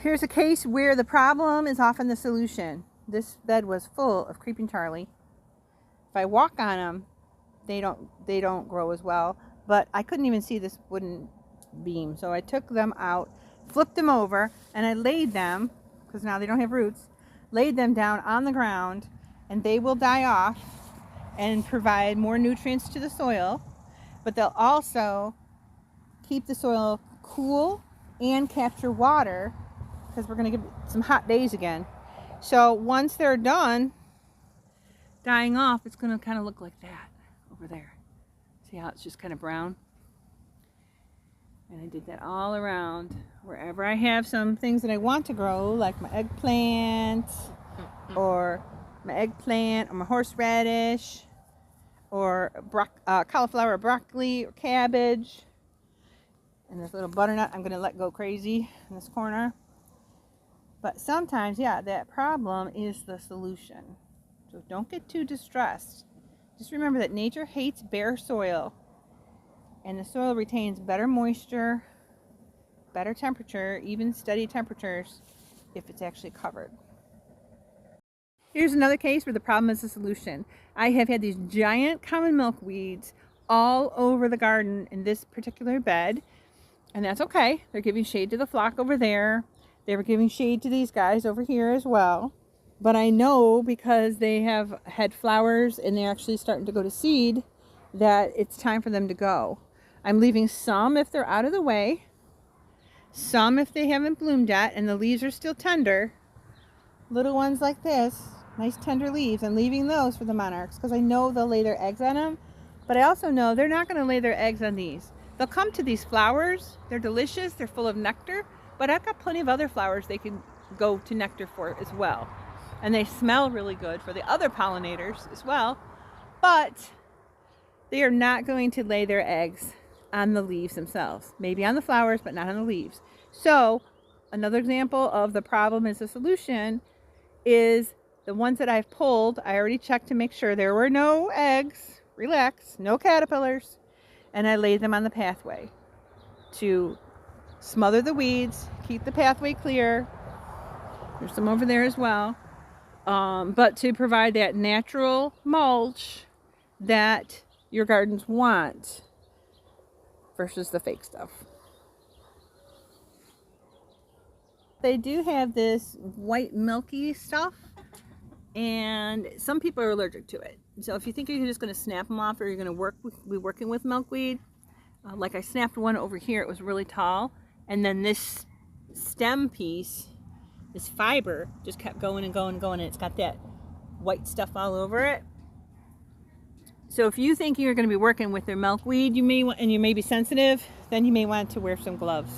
Here's a case where the problem is often the solution. This bed was full of creeping Charlie. If I walk on them, they don't grow as well. But I couldn't even see this wooden beam, so I took them out, flipped them over, and I laid them, because now they don't have roots, laid them down on the ground, and they will die off and provide more nutrients to the soil, but they'll also keep the soil cool and capture water, because we're going to get some hot days again. So once they're done dying off, it's going to kind of look like that over there. See how it's just kind of brown? And I did that all around wherever I have some things that I want to grow, like my eggplant or my horseradish or cauliflower or broccoli or cabbage. And this little butternut I'm going to let go crazy in this corner. But sometimes, yeah, that problem is the solution. So don't get too distressed. Just remember that nature hates bare soil. And the soil retains better moisture, better temperature, even steady temperatures if it's actually covered. Here's another case where the problem is the solution. I have had these giant common milkweeds all over the garden in this particular bed. And that's okay. They're giving shade to the flock over there. They were giving shade to these guys over here as well. But I know, because they have had flowers and they're actually starting to go to seed, that it's time for them to go. I'm leaving some if they're out of the way, some if they haven't bloomed yet and the leaves are still tender. Little ones like this, nice tender leaves, I'm leaving those for the monarchs because I know they'll lay their eggs on them. But I also know they're not going to lay their eggs on these. They'll come to these flowers, they're delicious, they're full of nectar, but I've got plenty of other flowers they can go to nectar for as well. And they smell really good for the other pollinators as well, but they are not going to lay their eggs on the leaves themselves. Maybe on the flowers, but not on the leaves. So another example of the problem is the solution is the ones that I've pulled. I already checked to make sure there were no eggs, relax, no caterpillars, and I laid them on the pathway to smother the weeds, keep the pathway clear. There's some over there as well. But to provide that natural mulch that your gardens want versus the fake stuff. They do have this white milky stuff, and some people are allergic to it. So if you think you're just going to snap them off, or you're going to be working with milkweed, like I snapped one over here, it was really tall, and then this stem piece, this fiber, just kept going and going and going, and it's got that white stuff all over it. So if you think you're going to be working with their milkweed, you may be sensitive, then you may want to wear some gloves.